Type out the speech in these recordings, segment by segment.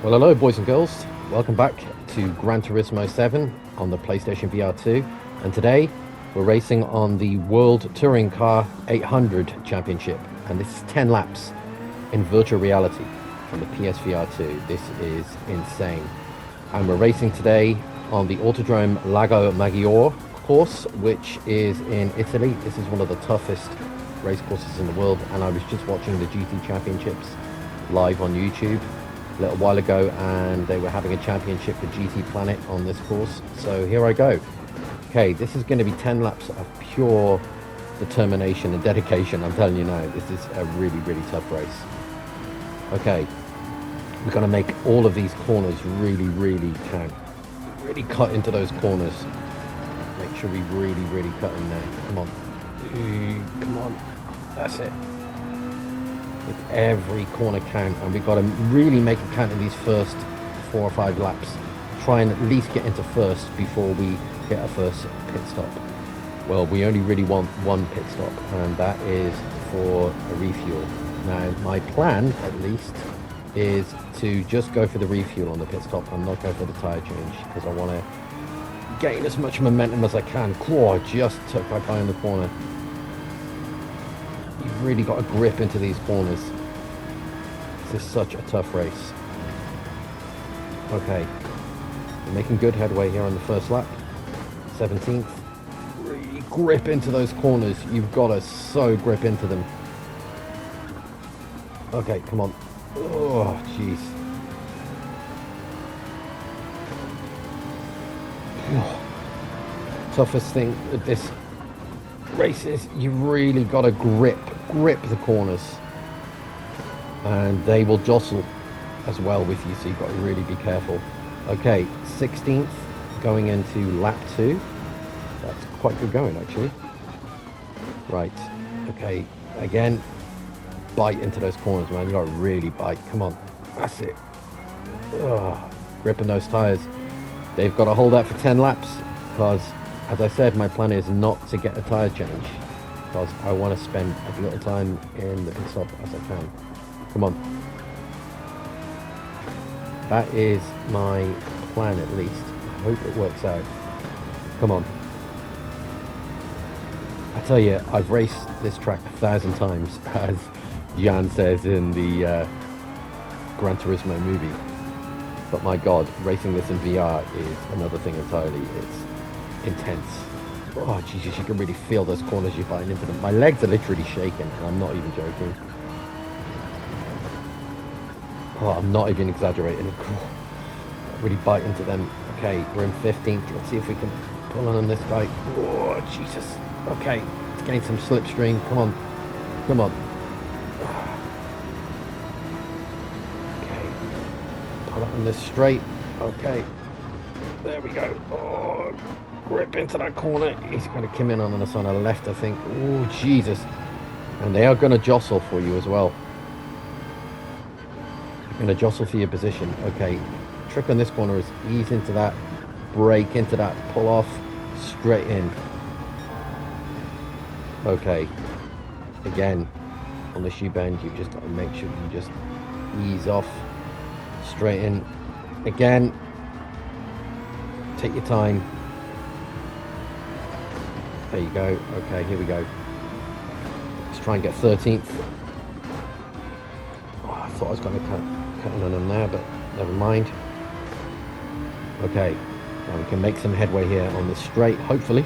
Well, hello, boys and girls. Welcome back to Gran Turismo 7 on the PlayStation VR2. And today we're racing on the World Touring Car 800 Championship. And this is 10 laps in virtual reality on the PSVR2. This is insane. And we're racing today on the Autodrome Lago Maggiore course, which is in Italy. This is one of the toughest race courses in the world. And I was just watching the GT Championships live on YouTube a little while ago, and they were having a championship for GT Planet on this course. So here I go. Okay, this is going to be 10 laps of pure determination and dedication. I'm telling you now, this is a really tough race. Okay, we're going to make all of these corners really count. Really cut into those corners. Make sure we really cut in there. Come on. Come on. That's it. With every corner count, and we've got to really make it count in these first 4 or 5 laps. Try and at least get into first before we get our first pit stop. Well, we only really want one pit stop, and that is for a refuel. Now, my plan, at least, is to just go for the refuel on the pit stop and not go for the tyre change, because I want to gain as much momentum as I can. Oh, I just took that guy in the corner. You've really got to grip into these corners. This is such a tough race. Okay, we're making good headway here on the first lap. 17th. Really grip into those corners. You've got to so grip into them. Okay, come on. Oh, jeez. Toughest thing with this race is you really got to grip the corners, and they will jostle as well with you, so you've got to really be careful. Okay, 16th going into lap 2. That's quite good going, actually. Right, okay, again, bite into those corners, man. You got to really bite. Come on, that's it. Ugh. Gripping those tires. They've got to hold that for 10 laps, because as I said, my plan is not to get a tyre change, because I want to spend as little time in the pit stop as I can. Come on. That is my plan, at least. I hope it works out. Come on. I tell you, I've raced this track 1,000 times, as Jan says in the Gran Turismo movie. But my God, racing this in VR is another thing entirely. It's intense. Oh Jesus, you can really feel those corners you're biting into them. My legs are literally shaking, and I'm not even joking. Oh, I'm not even exaggerating. Really bite into them. Okay, we're in 15th. Let's see if we can pull on this guy. Oh Jesus. Okay, let's gain some slipstream. Come on. Come on. Okay. Pull up on this straight. Okay. There we go. Oh, grip into that corner. He's going to come in on us on the left, I think. Oh, Jesus. And they are going to jostle for you as well. They're going to jostle for your position. Okay. Trick on this corner is ease into that, brake into that, pull off, straight in. Okay. Again, on the shoe bend, you've just got to make sure you just ease off, straight in. Again. Take your time. There you go. Okay, here we go. Let's try and get 13th. Oh, I thought I was going to cut in on them there, but never mind. Okay, now we can make some headway here on this straight, hopefully.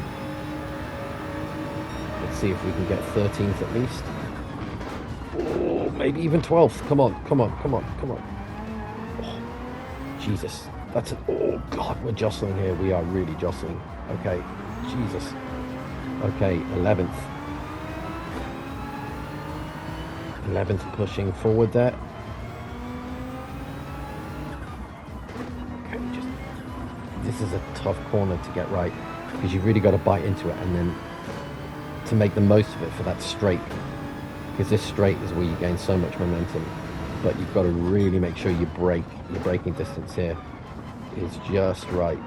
Let's see if we can get 13th at least. Oh, maybe even 12th. Come on, come on, come on, come on. Oh, Jesus. That's it. Oh God, we're jostling here. We are really jostling. Okay, Jesus. Okay, 11th. 11th pushing forward there. Okay, this is a tough corner to get right, because you've really got to bite into it, and then to make the most of it for that straight, because this straight is where you gain so much momentum. But you've got to really make sure you brake. Your braking distance here is just right.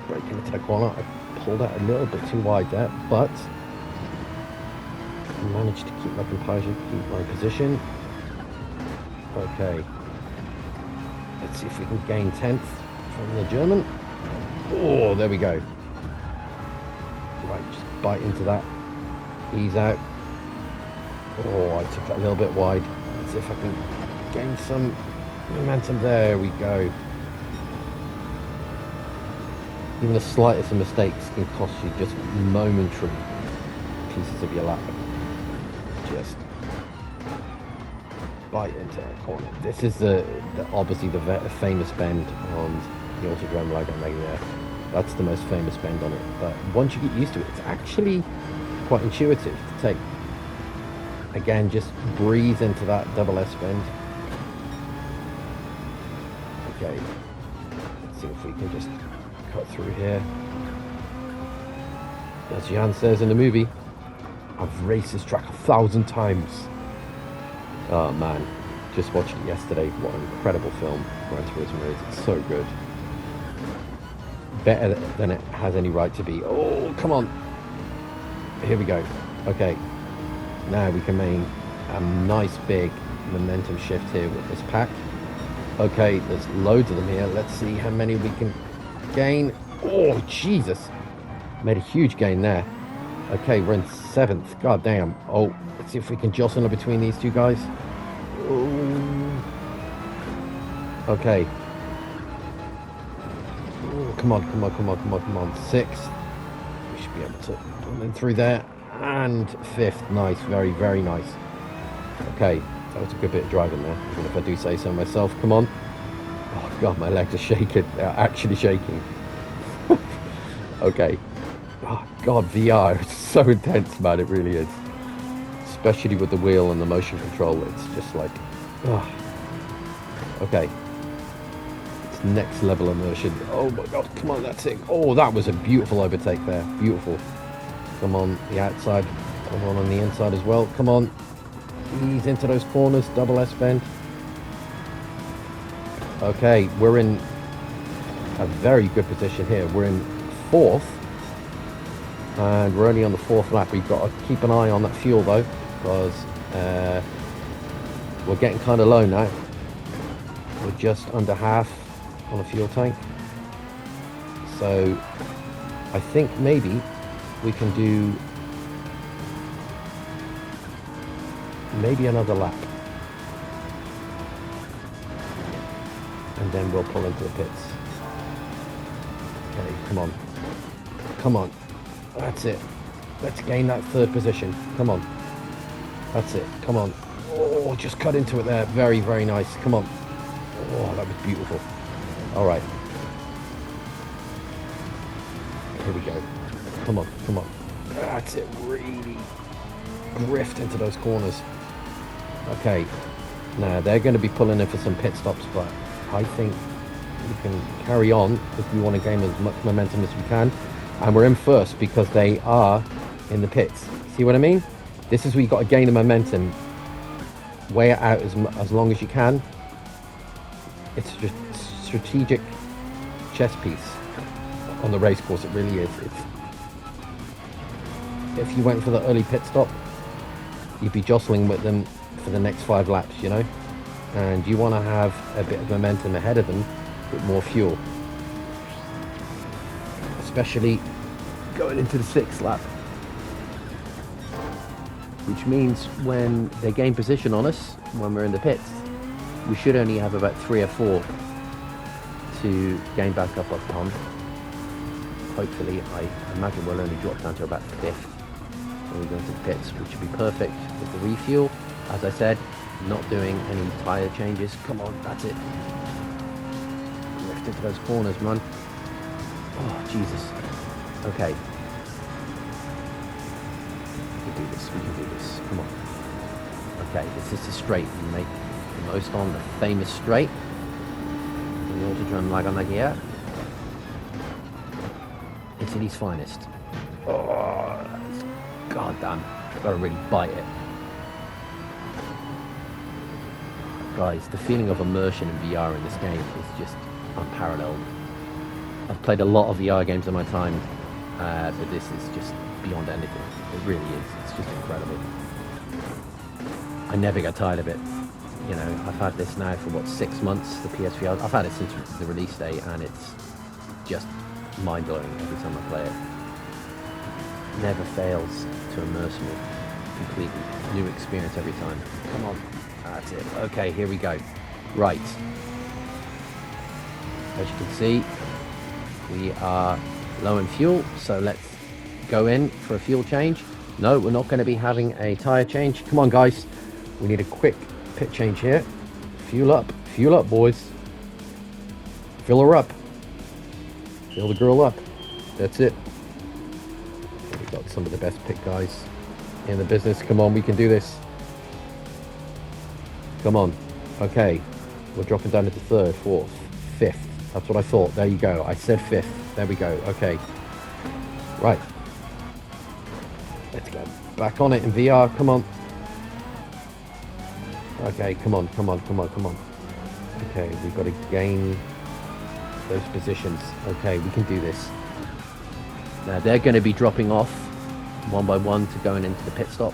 Braking into the corner. I pulled out a little bit too wide there, but I managed to keep my composure, keep my position. Okay. Let's see if we can gain 10th from the German. Oh, there we go. Right, just bite into that. Ease out. Oh, I took that a little bit wide. Let's see if I can gain some momentum. There we go. Even the slightest of mistakes can cost you just momentary pieces of your lap. Just bite into that corner. This is obviously the famous bend on the Autodrome Lago Maggiore. That's the most famous bend on it. But once you get used to it, it's actually quite intuitive to take. Again, just breathe into that double S bend. Okay, let's see if we can just cut through here. As Jan says in the movie, I've raced this track 1,000 times. Oh man, just watched it yesterday. What an incredible film Gran Turismo is. It's so good. Better than it has any right to be. Oh, come on. Here we go. Okay. Now we can make a nice big momentum shift here with this pack. Okay, there's loads of them here. Let's see how many we can gain. Oh, Jesus. Made a huge gain there. Okay, we're in 7th. God damn. Oh, let's see if we can jostle in between these two guys. Ooh. Okay. Ooh, come on, come on, come on, come on, come on. 6th. We should be able to come in through there. And 5th. Nice. Very, very nice. Okay. That was a good bit of driving there, even if I do say so myself. Come on. Oh, God, my legs are shaking. They're actually shaking. Okay. Oh, God, VR is so intense, man. It really is. Especially with the wheel and the motion control. It's just like... Oh. Okay. It's next level immersion. Oh, my God. Come on, that's it. Oh, that was a beautiful overtake there. Beautiful. Come on, the outside. Come on the inside as well. Come on. Ease into those corners. Double S bend. Okay, we're in a very good position here. We're in 4th. And we're only on the 4th lap. We've got to keep an eye on that fuel though, because we're getting kind of low now. We're just under half on the fuel tank. So I think maybe we can do maybe another lap. And then we'll pull into the pits. Okay, come on. Come on. That's it. Let's gain that 3rd position. Come on. That's it. Come on. Oh, just cut into it there. Very, very nice. Come on. Oh, that was beautiful. All right. Here we go. Come on. Come on. That's it. Really drift into those corners. Okay. Now, they're going to be pulling in for some pit stops, but I think we can carry on if we want to gain as much momentum as we can. And we're in 1st because they are in the pits. See what I mean? This is where you've got to gain the momentum. Weigh it out as long as you can. It's just strategic chess piece on the race course. It really is. If you went for the early pit stop, you'd be jostling with them for the next 5 laps, you know? And you want to have a bit of momentum ahead of them with more fuel. Especially going into the 6th lap. Which means when they gain position on us, when we're in the pits, we should only have about 3 or 4 to gain back up on. Hopefully, I imagine we'll only drop down to about 5th when we go into the pits, which would be perfect with the refuel. As I said, not doing any tyre changes. Come on, that's it. Lift into those corners, man. Oh, Jesus. Okay. We can do this, we can do this. Come on. Okay, this is the straight. We make the most on the famous straight in the Autodrome Lago Maggiore. Italy's finest. Oh, goddamn. Gotta really bite it. Guys, the feeling of immersion in VR in this game is just unparalleled. I've played a lot of VR games in my time, but this is just beyond anything. It really is. It's just incredible. I never get tired of it. You know, I've had this now for what, 6 months, the PSVR. I've had it since the release date, and it's just mind-blowing every time I play it. Never fails to immerse me completely. New experience every time. Come on. That's it. Okay, here we go. Right. As you can see, we are low in fuel, so let's go in for a fuel change. No, we're not going to be having a tyre change. Come on, guys. We need a quick pit change here. Fuel up, boys. Fill her up. Fill the girl up. That's it. We've got some of the best pit guys in the business. Come on, we can do this. Come on. Okay, we're dropping down into third, fourth, fifth. That's what I thought. There you go. I said fifth. There we go. Okay. Right. Let's get back on it in VR. Come on. Okay, come on. Okay, we've got to gain those positions. Okay, we can do this. Now they're going to be dropping off one by one to going into the pit stop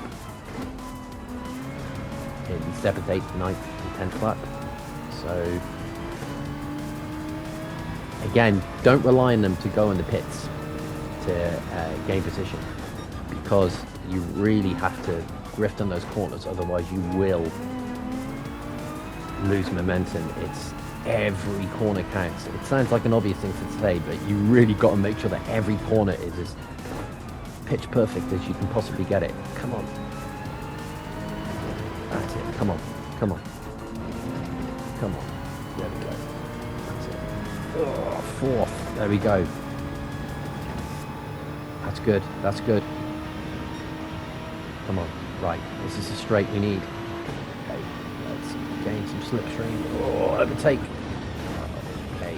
in the 7th, 8th, 9th and 10th lap. So again, don't rely on them to go in the pits to gain position, because you really have to grift on those corners, otherwise you will lose momentum. It's every corner counts. It sounds like an obvious thing to say, but you really got to make sure that every corner is as pitch perfect as you can possibly get it. Come on. That's it. Come on. There we go. That's it. Oh, fourth. There we go. That's good. Come on. Right. This is the straight we need. Okay. Let's gain some slipstream. Oh, overtake. Okay.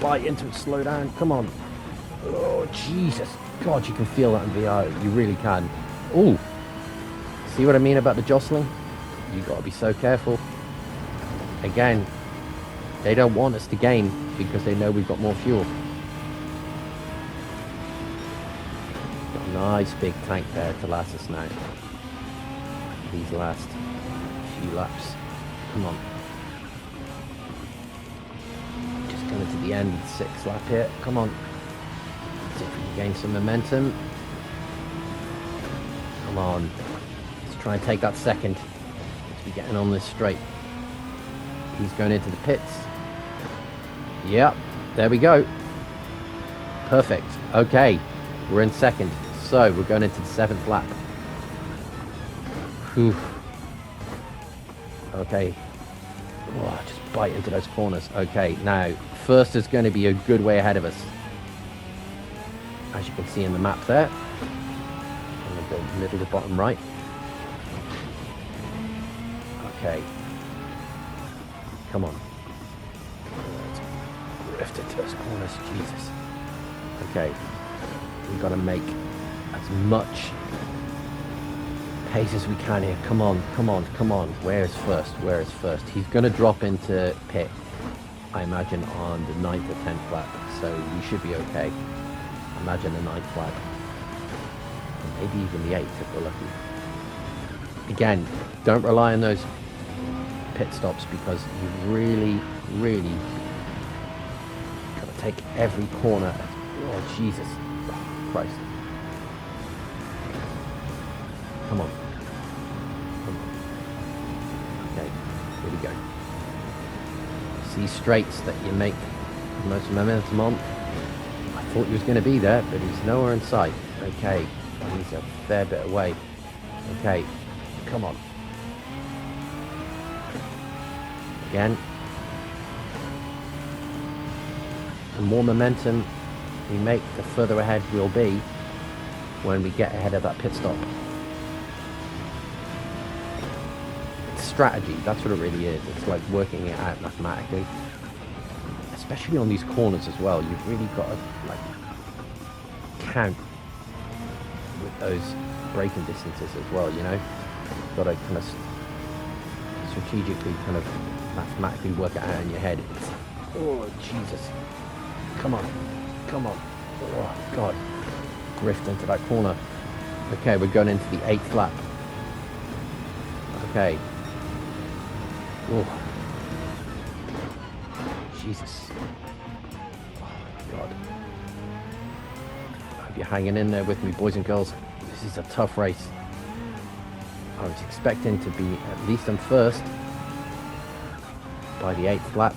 Bite into it. Slow down. Come on. Oh, Jesus. God, you can feel that in VR. You really can. Oh. See what I mean about the jostling? You got to be so careful. Again, they don't want us to gain because they know we've got more fuel. Got a nice big tank there to last us now. These last few laps. Come on. Just coming to the end of the 6th lap here. Come on. See if we can gain some momentum. Come on. Let's try and take that second. Let's be getting on this straight. He's going into the pits. Yep, there we go. Perfect. Okay, we're in second. So we're going into the 7th lap. Whew. Okay. Oh, just bite into those corners. Okay, now first is going to be a good way ahead of us. As you can see in the map there. In the middle to bottom right. Okay. Come on. Let's drift into those corners. Jesus. Okay. We've got to make as much pace as we can here. Come on. Where is first? He's going to drop into pit, I imagine, on the 9th or 10th lap. So we should be okay. Imagine the 9th lap. Maybe even the 8th if we're lucky. Again, don't rely on those pit stops because you really got to take every corner. Oh, Jesus. Oh, Christ. Come on. Okay, here we go. See straights that you make the most momentum on. I thought he was going to be there, but he's nowhere in sight. Okay, he's a fair bit away. Okay, come on. Again. The more momentum we make, the further ahead we'll be when we get ahead of that pit stop. It's strategy, that's what it really is. It's like working it out mathematically. Especially on these corners as well. You've really got to like count with those braking distances as well, you know? You've got to kind of strategically kind of mathematically work it out in your head. It's, oh, Jesus. Come on. Oh, God. Grift into that corner. Okay, we're going into the 8th lap. Okay. Oh, Jesus. Oh, God. I hope you're hanging in there with me, boys and girls. This is a tough race. I was expecting to be at least in first by the 8th lap,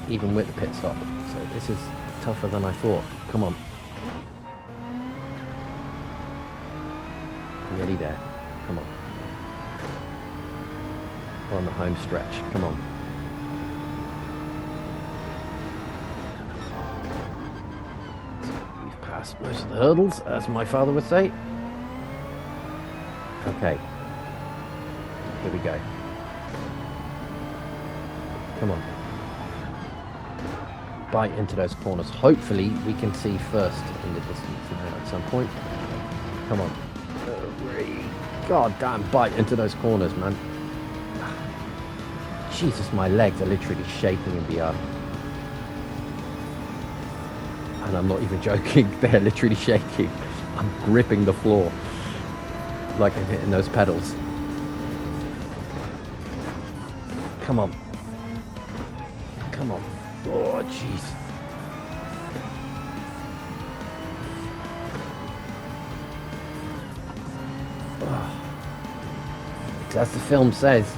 even with the pit stop. So this is tougher than I thought. Come on. Nearly there. Come on. We're on the home stretch. Come on. We've passed most of the hurdles, as my father would say. Okay. Here we go. Come on. Bite into those corners. Hopefully we can see first in the distance now at some point. Come on. God damn, bite into those corners, man. Jesus, my legs are literally shaking in VR. And I'm not even joking, they're literally shaking. I'm gripping the floor like I'm hitting those pedals. Come on. Come on. Oh, jeez. As the film says,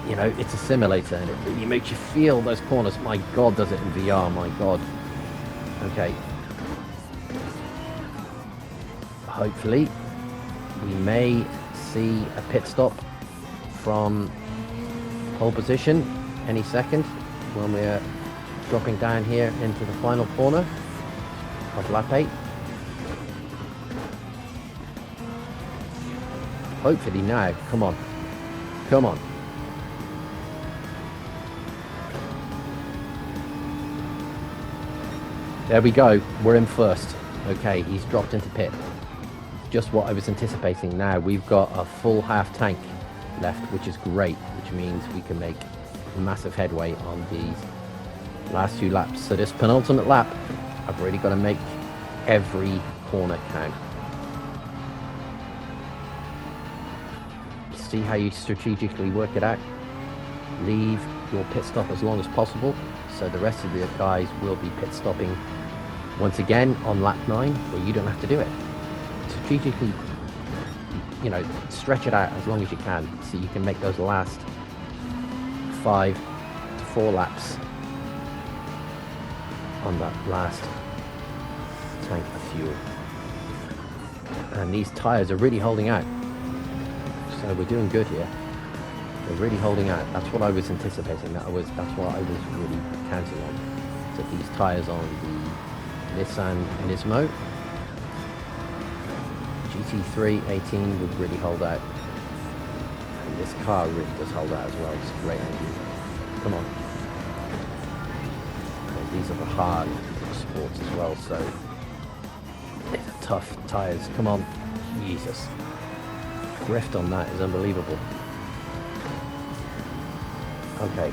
you know, it's a simulator and it really makes you feel those corners. My God, does it in VR, my God. Okay. Hopefully, we may see a pit stop from pole position any second when we're dropping down here into the final corner of lap 8. Hopefully now. Come on. Come on. There we go. We're in first. Okay, he's dropped into pit. Just what I was anticipating. Now we've got a full half tank left, which is great, which means we can make massive headway on these last 2 laps. So this penultimate lap, I've really got to make every corner count. See how you strategically work it out. Leave your pit stop as long as possible, so the rest of the guys will be pit stopping once again on lap 9, where you don't have to do it. Strategically, you know, stretch it out as long as you can, so you can make those last 5 to 4 laps on that last tank of fuel. And these tires are really holding out. So we're doing good here. They're really holding out. That's what I was anticipating. That's what I was really counting on. So these tyres on the Nissan Nismo GT3 18 would really hold out. And this car really does hold out as well. It's a great engine. Come on. And these are the hard sports as well. So these are tough tyres. Come on. Jesus. Drift on that is unbelievable. Okay.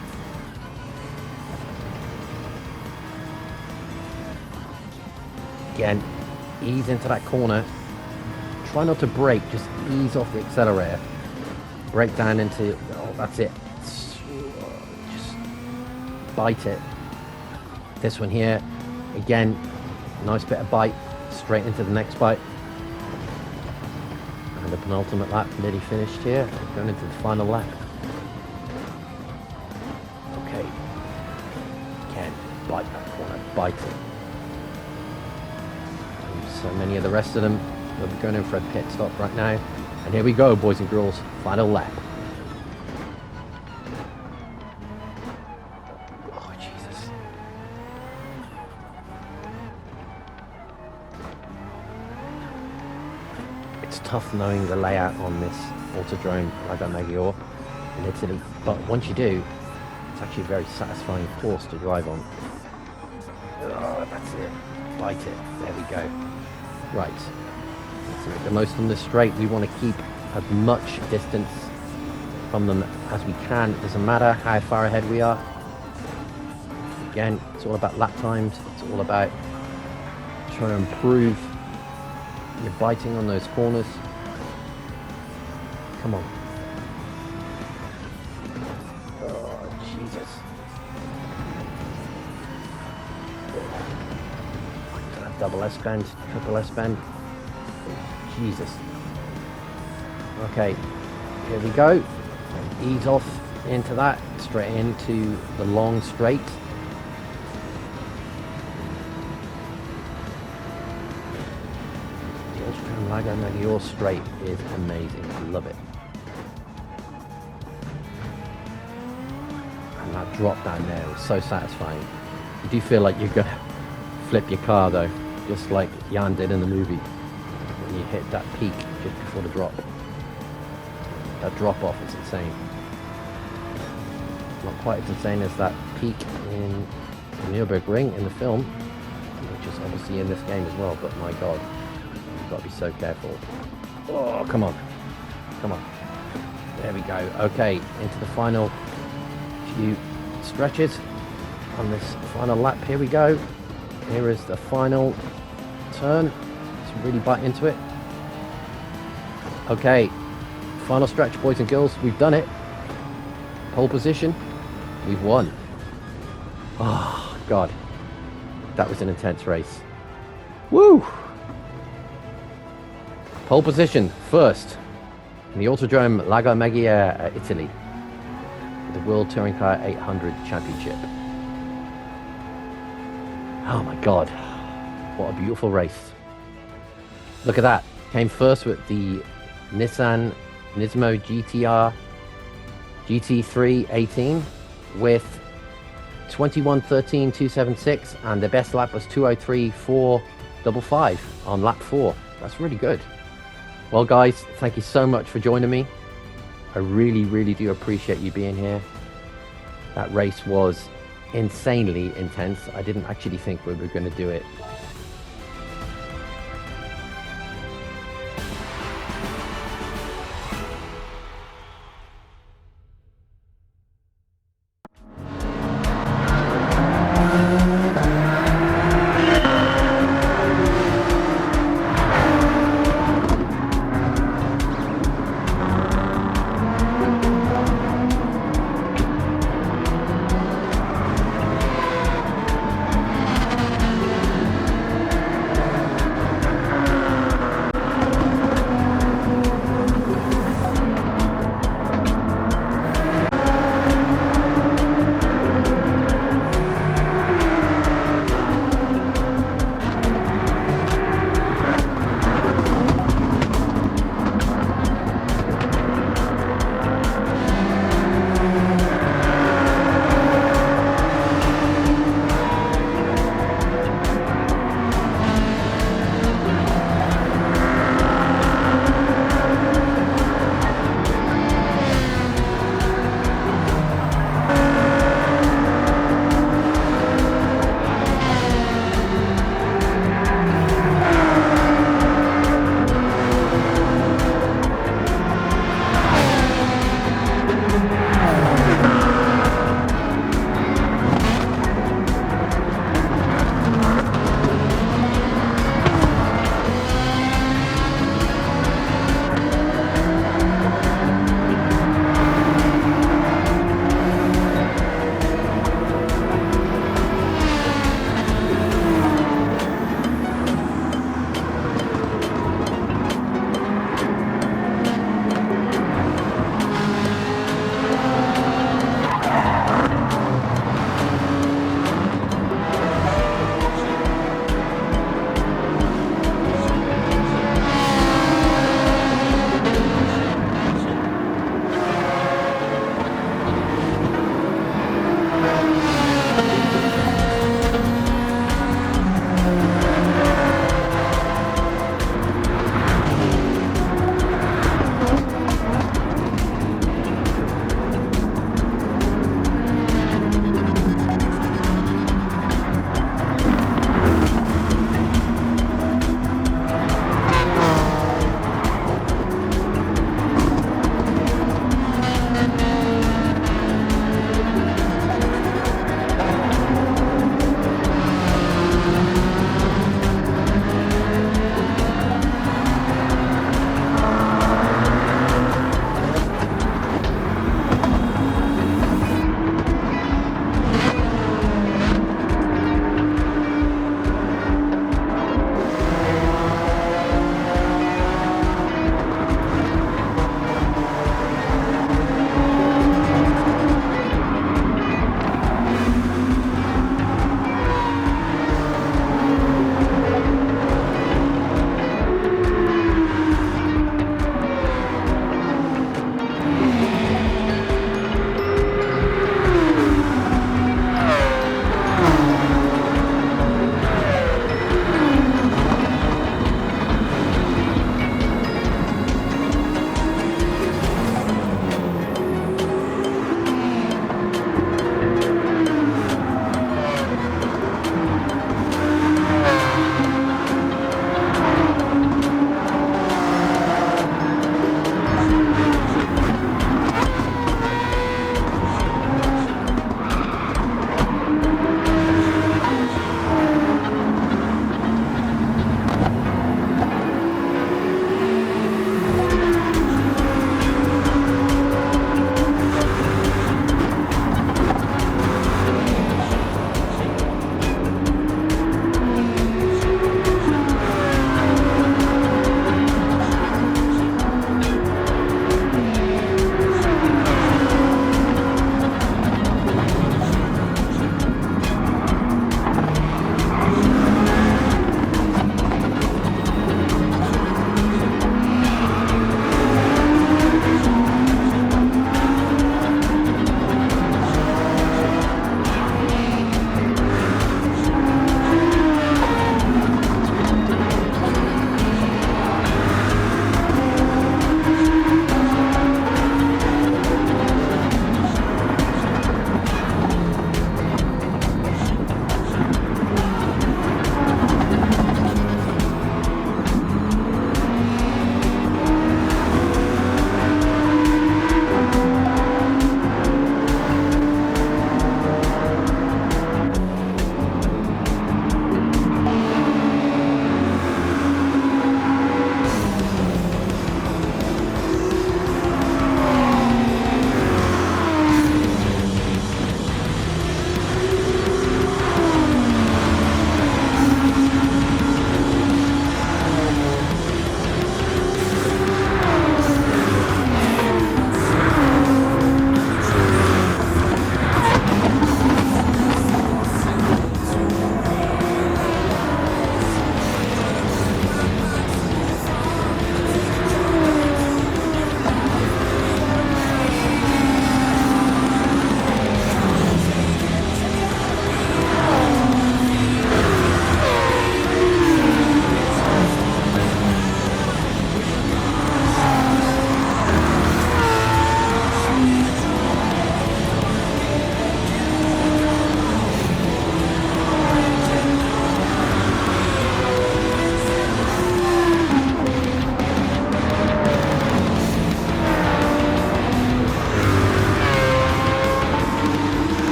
Again, ease into that corner. Try not to brake, just ease off the accelerator. Brake down into, oh, that's it. Just bite it. This one here, again, nice bit of bite, straight into the next bite. The penultimate lap nearly finished here, going into the final lap. Okay, again, bite that corner, bite it. And so many of the rest of them will be going in for a pit stop right now. And here we go, boys and girls, final lap. Oh, Jesus. It's tough knowing the layout on this Autodrome Lago Maggiore in Italy, but once you do, it's actually a very satisfying course to drive on. Oh, that's it. Bite it. There we go. Right. Let's make the most on this straight. We want to keep as much distance from them as we can. It doesn't matter how far ahead we are. Again, it's all about lap times. It's all about trying to improve your biting on those corners. Come on. Oh, Jesus. Double S bend, triple S bend. Jesus. Okay, here we go. Ease off into that, straight into the long straight. The Autodrome Lago Maggiore straight is amazing. I love it. And that drop down there was so satisfying. You do feel like you're gonna flip your car though, just like Jan did in the movie when you hit that peak just before the drop. That drop off is insane. Not quite as insane as that peak in the Nürburgring in the film, which is obviously in this game as well, but my god, you've got to be so careful. Oh, come on. Come on. There we go. Okay, into the final few stretches on this final lap. Here we go. Here is the final turn. Let's really bite into it. Okay, final stretch, boys and girls. We've done it. Pole position. We've won. Oh, God. That was an intense race. Woo! Pole position, first, in the Autodrome Lago Maggiore, Italy. The World Touring Car 800 Championship. Oh my God. What a beautiful race. Look at that. Came first with the Nissan Nismo GT-R GT3 18 with 21:13.276, and the best lap was 2:03.455 on lap 4. That's really good. Well guys, thank you so much for joining me. I really do appreciate you being here. That race was insanely intense. I didn't actually think we were going to do it